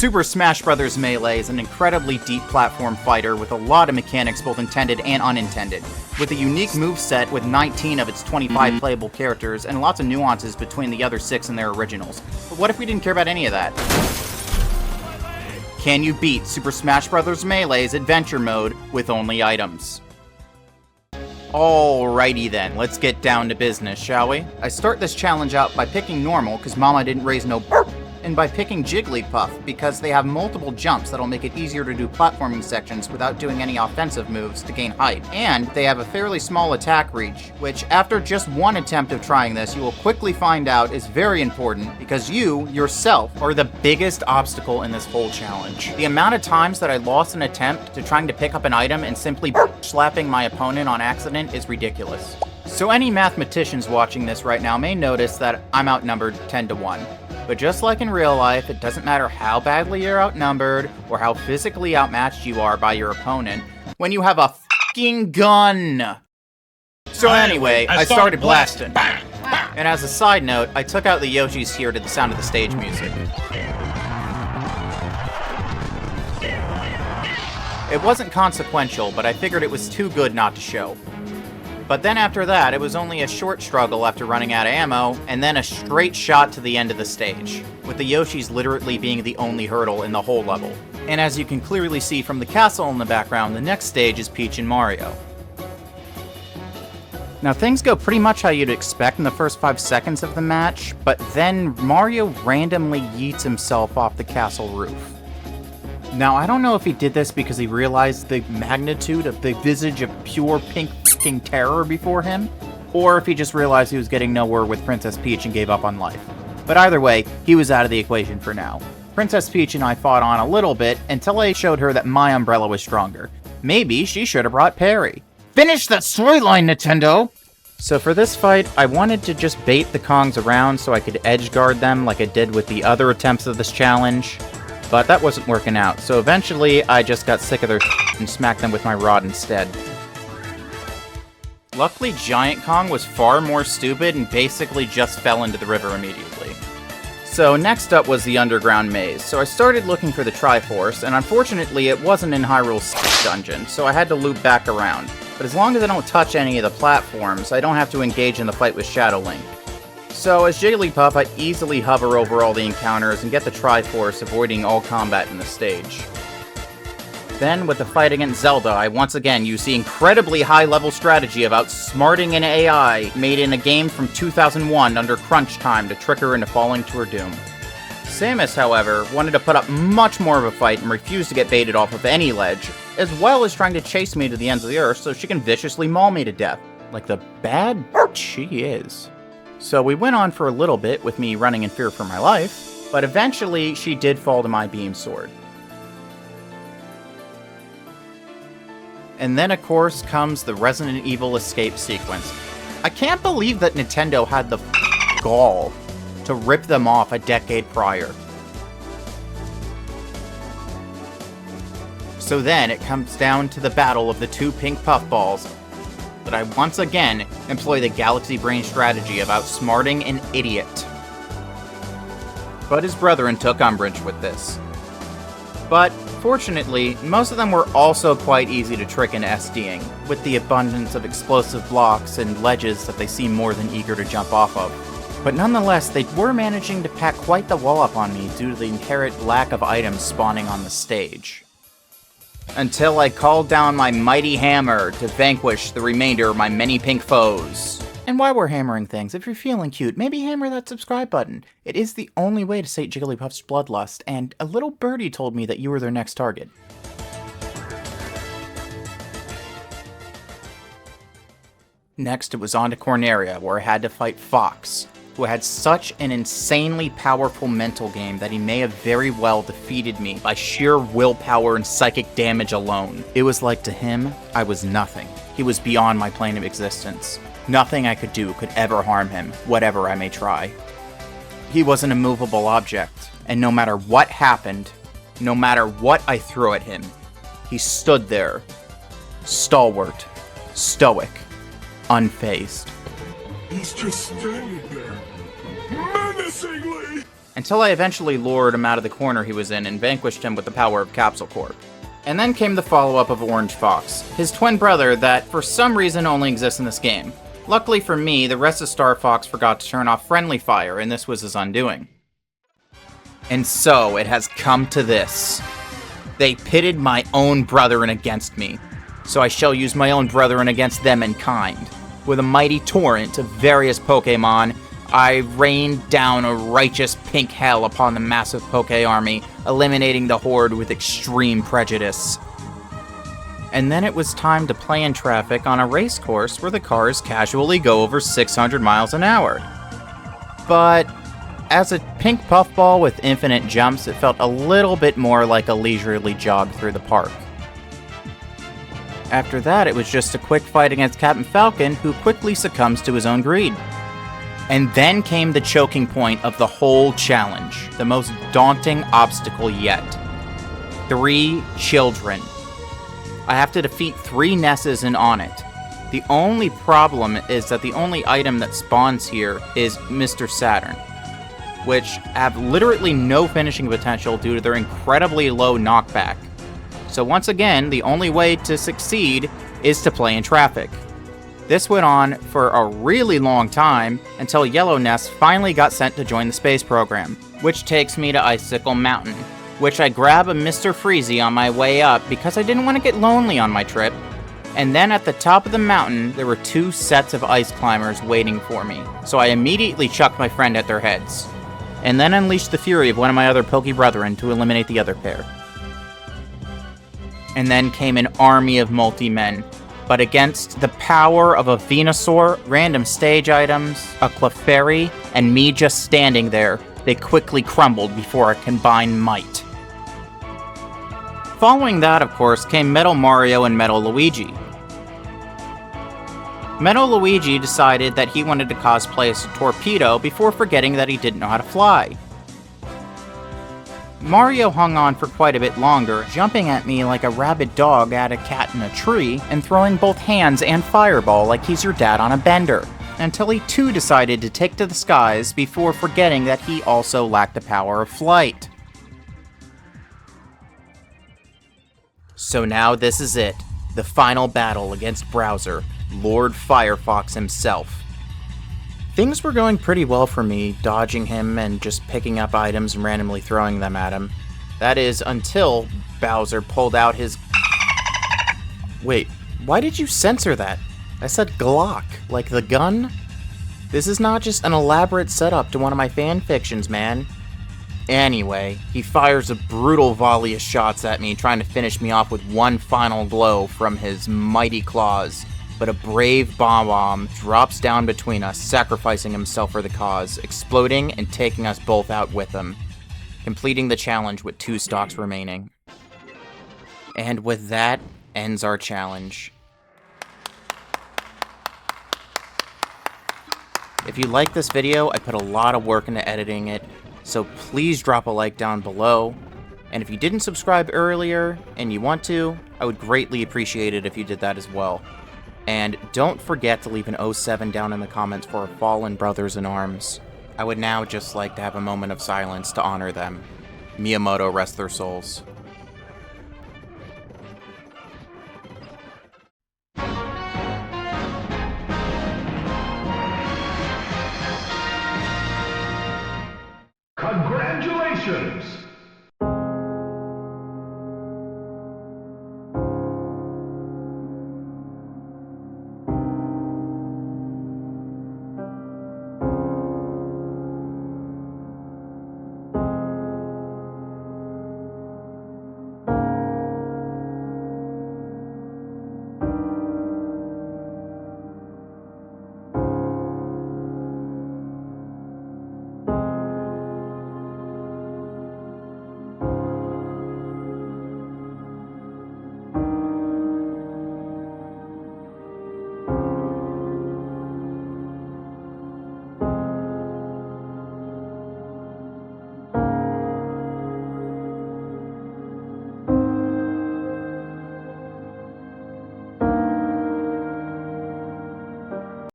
Super Smash Bros. Melee is an incredibly deep platform fighter with a lot of mechanics both intended and unintended, with a unique moveset with 19 of its 25 playable characters and lots of nuances between the other 6 and their originals. But what if we didn't care about any of that? Can you beat Super Smash Bros. Melee's Adventure Mode with only items? Alrighty then, let's get down to business, shall we? I start this challenge out by picking normal, because Mama didn't raise no and by picking Jigglypuff, because they have multiple jumps that'll make it easier to do platforming sections without doing any offensive moves to gain height. And they have a fairly small attack reach, which after just one attempt of trying this, you will quickly find out is very important, because you, yourself, are the biggest obstacle in this whole challenge. The amount of times that I lost an attempt to trying to pick up an item and simply slapping my opponent on accident is ridiculous. So any mathematicians watching this right now may notice that I'm outnumbered 10-1. But just like in real life, it doesn't matter how badly you're outnumbered or how physically outmatched you are by your opponent when you have a f***ing gun. So anyway, I started blasting. And as a side note, I took out the Yoshis here to the sound of the stage music. It wasn't consequential, but I figured it was too good not to show. But then after that, it was only a short struggle after running out of ammo, and then a straight shot to the end of the stage, with the Yoshis literally being the only hurdle in the whole level. And as you can clearly see from the castle in the background, the next stage is Peach and Mario. Now things go pretty much how you'd expect in the first 5 seconds of the match, but then Mario randomly yeets himself off the castle roof. Now I don't know if he did this because he realized the magnitude of the visage of pure pink f***ing terror before him, or if he just realized he was getting nowhere with Princess Peach and gave up on life. But either way, he was out of the equation for now. Princess Peach and I fought on a little bit until I showed her that my umbrella was stronger. Maybe she should have brought Parry. Finish that storyline, Nintendo! So for this fight, I wanted to just bait the Kongs around so I could edge guard them like I did with the other attempts of this challenge. But that wasn't working out, so eventually I just got sick of their and smacked them with my rod instead. Luckily, Giant Kong was far more stupid and basically just fell into the river immediately. So next up was the underground maze, so I started looking for the Triforce, and unfortunately it wasn't in Hyrule's dungeon, so I had to loop back around. But as long as I don't touch any of the platforms, I don't have to engage in the fight with Shadow Link. So as Jigglypuff, I easily hover over all the encounters and get the Triforce, avoiding all combat in the stage. Then, with the fight against Zelda, I once again use the incredibly high-level strategy of outsmarting an AI made in a game from 2001 under crunch time to trick her into falling to her doom. Samus, however, wanted to put up much more of a fight and refused to get baited off of any ledge, as well as trying to chase me to the ends of the earth so she can viciously maul me to death, like the bad she is. So we went on for a little bit with me running in fear for my life, but eventually she did fall to my beam sword. And then of course comes the Resident Evil escape sequence. I can't believe that Nintendo had the gall to rip them off a decade prior. So then it comes down to the battle of the 2 pink puffballs, but I once again employ the Galaxy Brain strategy of outsmarting an idiot. But his brethren took umbrage with this. But, fortunately, most of them were also quite easy to trick into SDing, with the abundance of explosive blocks and ledges that they seem more than eager to jump off of. But nonetheless, they were managing to pack quite the wallop on me due to the inherent lack of items spawning on the stage. Until I called down my mighty hammer to vanquish the remainder of my many pink foes. And while we're hammering things, if you're feeling cute, maybe hammer that subscribe button. It is the only way to sate Jigglypuff's bloodlust, and a little birdie told me that you were their next target. Next, it was on to Corneria, where I had to fight Fox, who had such an insanely powerful mental game that he may have very well defeated me by sheer willpower and psychic damage alone. It was like to him, I was nothing. He was beyond my plane of existence. Nothing I could do could ever harm him, whatever I may try. He was an immovable object, and no matter what happened, no matter what I threw at him, he stood there, stalwart, stoic, unfazed. He's just standing there, menacingly! until I eventually lured him out of the corner he was in and vanquished him with the power of Capsule Corp. And then came the follow-up of Orange Fox, his twin brother that for some reason only exists in this game. Luckily for me, the rest of Star Fox forgot to turn off friendly fire, and this was his undoing. And so, it has come to this. They pitted my own brethren against me, so I shall use my own brethren against them in kind. With a mighty torrent of various Pokémon, I rained down a righteous pink hell upon the massive Poke army, eliminating the horde with extreme prejudice. And then it was time to play in traffic on a race course where the cars casually go over 600 miles an hour. But as a pink puffball with infinite jumps, it felt a little bit more like a leisurely jog through the park. After that, it was just a quick fight against Captain Falcon, who quickly succumbs to his own greed. And then came the choking point of the whole challenge, the most daunting obstacle yet. 3 children. I have to defeat 3 Nesses and on it. The only problem is that the only item that spawns here is Mr. Saturn, which have literally no finishing potential due to their incredibly low knockback. So once again, the only way to succeed is to play in traffic. This went on for a really long time until Yellow Nest finally got sent to join the space program, which takes me to Icicle Mountain, which I grab a Mr. Freezy on my way up because I didn't want to get lonely on my trip. And then at the top of the mountain, there were 2 sets of ice climbers waiting for me, so I immediately chucked my friend at their heads, and then unleashed the fury of one of my other Poke brethren to eliminate the other pair. And then came an army of multi-men, but against the power of a Venusaur, random stage items, a Clefairy, and me just standing there, they quickly crumbled before a combined might. Following that, of course, came Metal Mario and Metal Luigi. Metal Luigi decided that he wanted to cosplay as a torpedo before forgetting that he didn't know how to fly. Mario hung on for quite a bit longer, jumping at me like a rabid dog at a cat in a tree, and throwing both hands and Fireball like he's your dad on a bender, until he too decided to take to the skies before forgetting that he also lacked the power of flight. So now this is it, the final battle against Browser, Lord Firefox himself. Things were going pretty well for me, dodging him and just picking up items and randomly throwing them at him. That is, until Bowser pulled out his... Wait, why did you censor that? I said Glock, like the gun? This is not just an elaborate setup to one of my fanfictions, man. Anyway, he fires a brutal volley of shots at me, trying to finish me off with one final blow from his mighty claws. But a brave Bomb drops down between us, sacrificing himself for the cause, exploding and taking us both out with him, completing the challenge with 2 stocks remaining. And with that, ends our challenge. If you like this video, I put a lot of work into editing it, so please drop a like down below. And if you didn't subscribe earlier, and you want to, I would greatly appreciate it if you did that as well. And don't forget to leave an 07 down in the comments for our fallen brothers in arms. I would now just like to have a moment of silence to honor them. Miyamoto rest their souls.